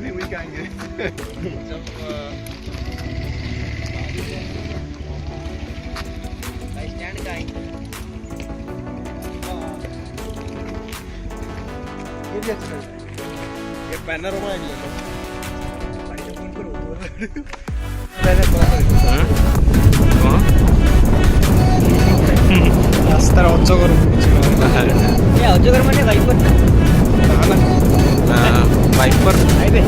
नहीं वही खाएंगे जब स्टैंड का ये भी अच्छा है ये बैनर होगा नहीं रास्ता अजगर अजगर माने वाइपर वाइपर हाईवे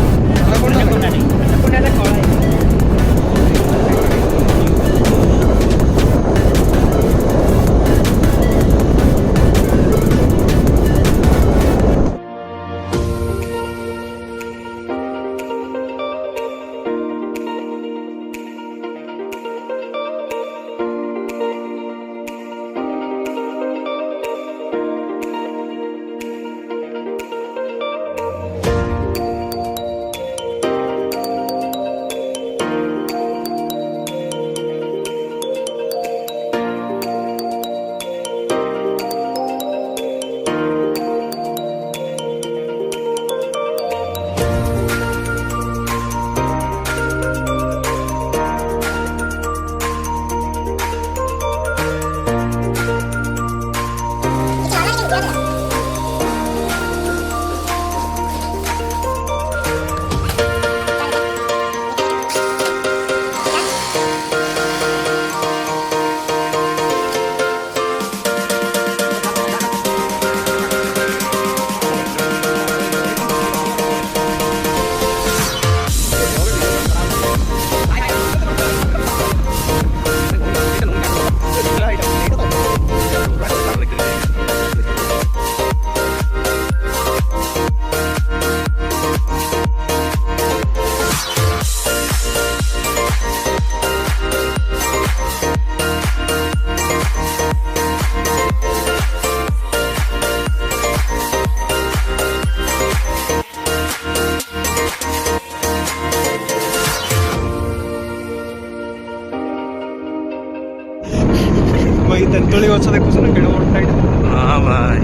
भाई तेंतुली गଛ ଦେଖୁଛ ନା କେଡେ ବଡ ଟାଇଟ ହଁ ଭାଇ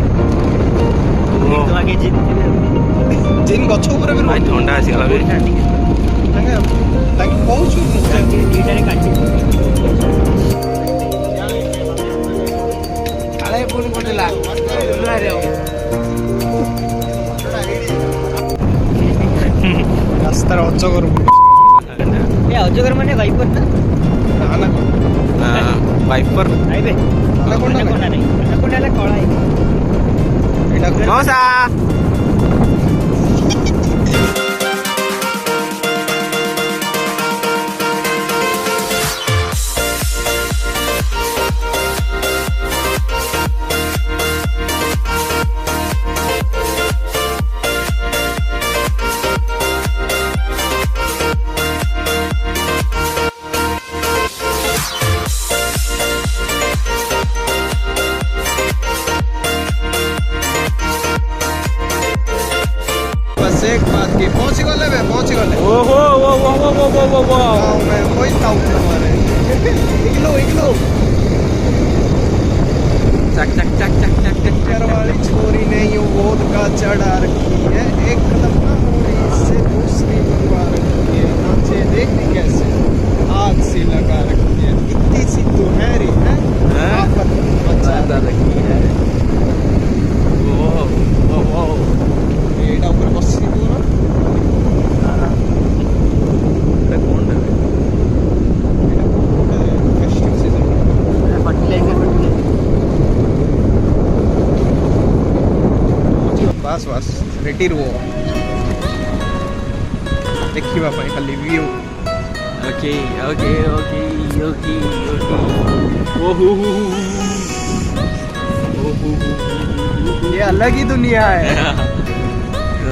ଓ ଆगे ଜିନ୍ ଗଛ ଉପରେ ବି ଭାଇ ଥଣ୍ଡା ଆସିଗଲା ବେ ତାଙ୍କେ କହୁଛୁ ଦିଟାରେ କାଟି ଆଳେ ପୁଣି ପଡିଲା ରେ ରାସ୍ତାର ଅଜଗର ଏ ଅଜଗର ମାନେ ଭାଇପର ନା ନା वाइपर हाईवे कोना नहीं कोना ले कळा एटा मौसा एक बात की पहुंच गले ओहो वो मैं कोई ताऊ हमारे इगलो चक चक चक चक चक चक प्यार वाली छोरी ने ये वोद का चढ़ा रखी है एक कदम ना मोड़ी से दूसरी बनवा रखी है नाचे देखनी कैसे आग से लगा रखी है इतनी सी तो है रे है आपत मचा रखी है ओ एटा ऊपर बसी पूरा कौन है फेस्टिवल सीजन पट्टी लेके बस रेडी रुओ देखिबा पाई खाली व्यू ओके ओहो ये अलग ही दुनिया है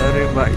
अरे भाई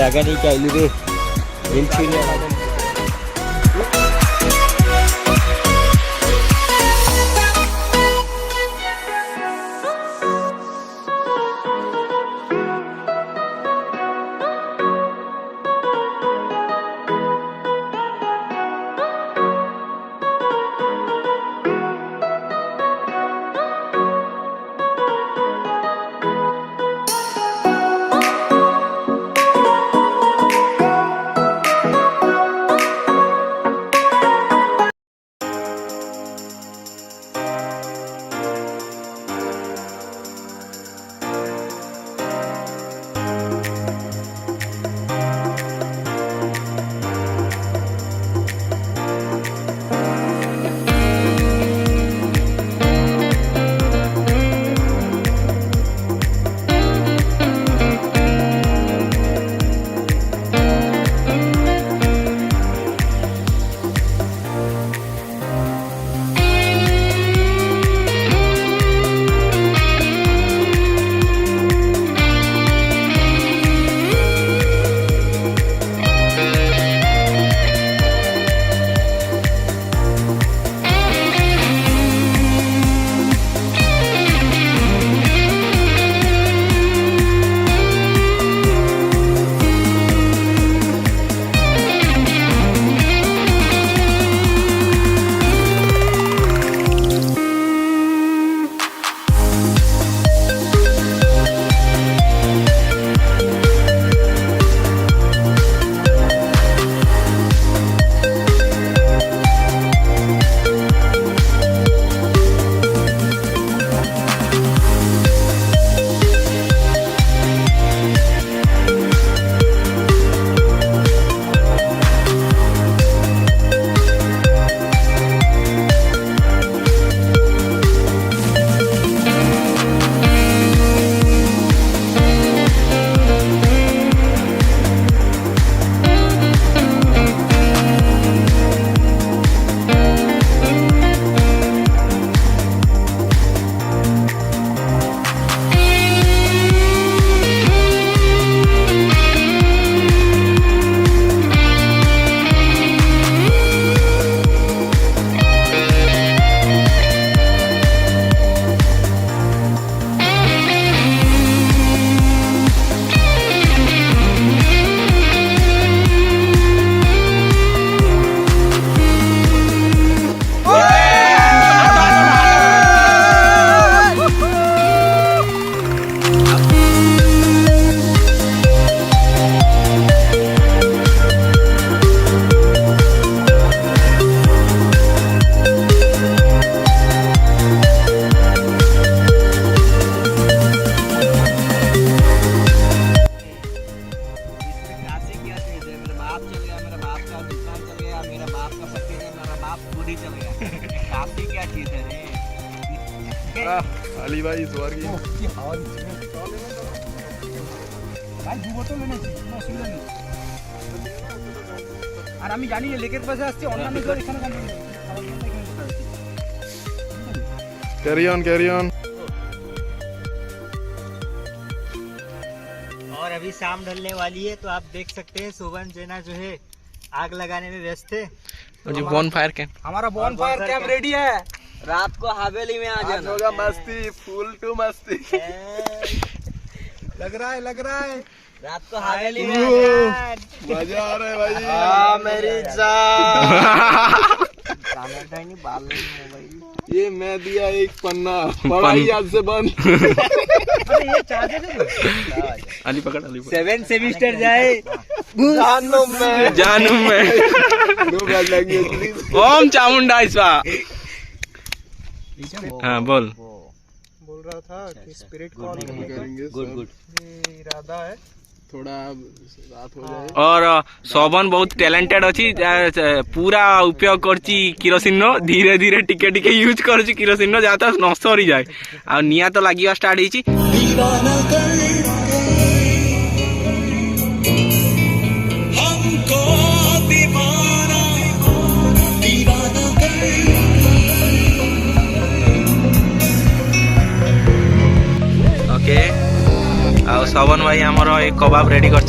ଜାଗା ନେଇକି ଆଇଲୁ ରେ ହିଲ୍ ଛୁଇଁଲେ अली भाई स्वर्गीय ভাই দু বোতল এনেছি কোনো অসুবিধা নেই আর আমি জানি যে লেকের পাশে আসছে অন্যান্য জল এখানে কেন कैरी ऑन और अभी शाम ढलने वाली है तो आप देख सकते हैं सोवन जना जो है आग लगाने में व्यस्त है जी बॉनफायर कैंप हमारा बॉनफायर कैंप रेडी है रात को हवेली में आ जाना होगा मस्ती फुल टू मस्ती लग रहा है रात को हवेली में मजा आ रहा है भाई मेरी जान बाल मोबाइल ये मैं दिया एक पन्ना पढ़ाई आज से बंद ये चार्जर है अली पकड़ 7 सेमेस्टर जाए जानू में दो बार लगी ओम चामुंडा इसवा हाँ बोल रहा था कि स्पिरिट कॉल करेंगे गुड इरादा है थोड़ा रात हो जाए और सोबन बहुत टैलेंटेड अच्छी पूरा उपयोग करची किरोसिन धीरे धीरे टिके टिके यूज करची किरोसिन जहाँ तक नष्ट हो जाए आ निया तो लगे स्टार्ट होती ओके आ सोबन भाई आमर एक कबाब रेडी कर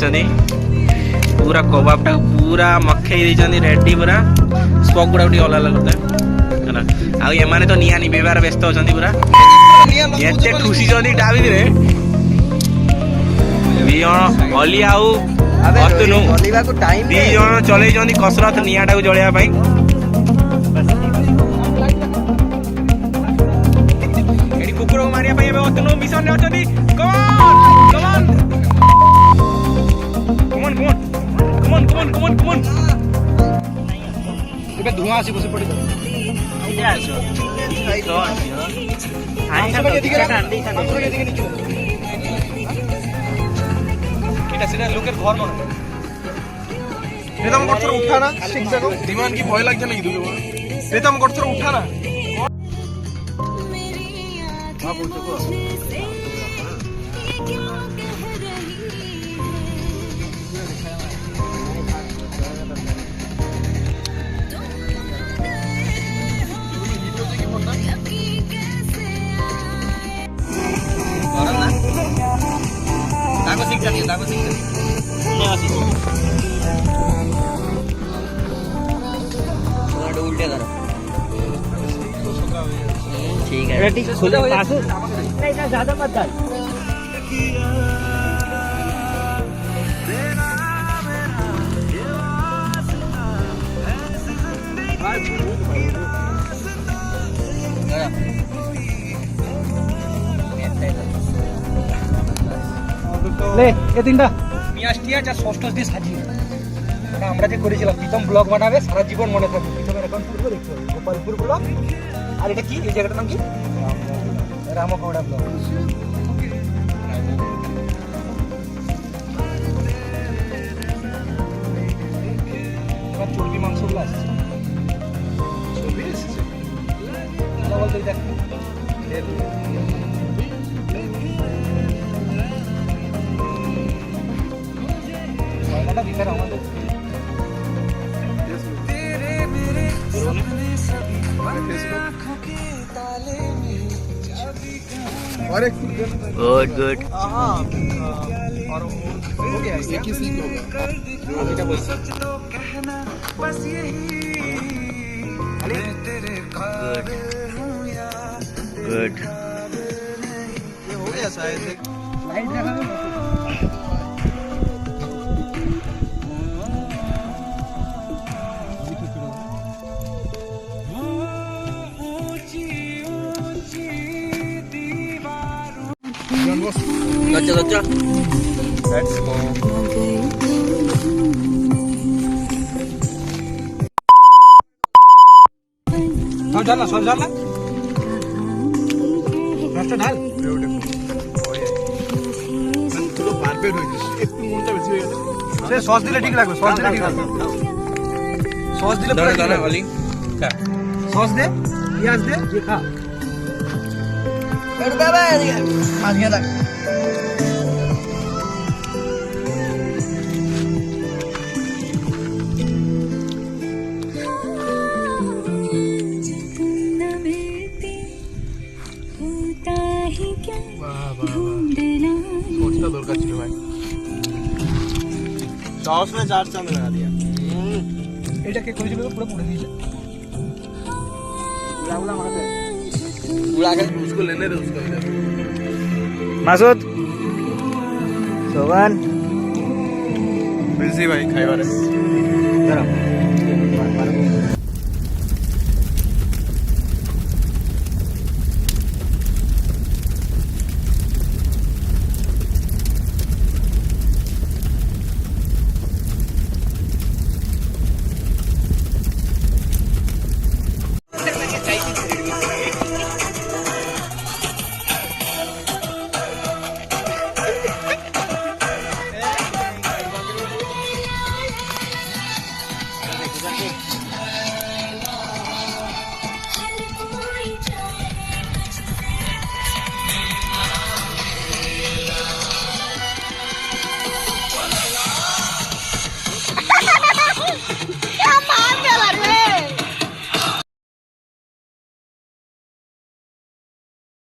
पूरा कबाब टा पूरा मखई देइछन्ती रेडी पूरा स्पॉक गुडा उठी अलग अलग करता है आ एमाने तो निया नि बेबार व्यस्त अछन्ती पूरा एते खुशी जदी डाबी रे दी जण अली आउ अतनु चलेबा को टाइम दी जण चले जंदी कसरत निया टा को जळिया पई एडी कुकुर को मारिया पई अतनु मिशन ने अछन्ती कम ऑन ଏବେ ଧୂଆଁ ଆସି ବସି ପଡିବ সেটা লোকের ঘর মনে হয় প্রিতম করছর উঠা না ঠিক জায়গা দিমান কি ভয় লাগছে নাকি দুটো প্রিতম করছর উঠা না ठीक है नहीं ना ज्यादा मत डाल লে এ তিনটা মিয়াস্টিয়া যা ষষ্ঠ দিয়ে সাজিয়ে এটা আমরা যে করেছিলাম প্রীতম ব্লগ বানাবে সারা জীবন মনে থাকবে প্রীতমের অ্যাকাউন্ট খুলবো দেখতে হবে গোপালপুর ব্লগ আর এটা কি এই জায়গাটার নাম কি রামগৌড়া ব্লগ এবার চর্বি মাংসগুলো আসছে চর্বি এসেছে বলতে দেখ गुड गुड और हो गया ये किसी को अभी क्या बोल गुड ये हो गया शायद लाइट देखा अच्छा लेट्स गो सब डालना রাস্তা ঢাল পুরো পারফেক্ট হয়েছে একটু মনটা বেশি হয়ে গেছে সে সস দিলে ঠিক লাগবে সস দিলে ঠিক লাগবে সস দিলে পুরো ঠিক লাগবে अली সস দে পেঁয়াজ দে যে খা कर दे बे मारिया तक सोचना दरकार ছিল ভাই सॉस में 4 चांद लगा दिया এটা কে করেছিল পুরো পুড়ে দিয়েছে रावला मारते उड़ा के उसको लेने दे उसको इधर मासूद सोवन बिजी भाई खाई वाले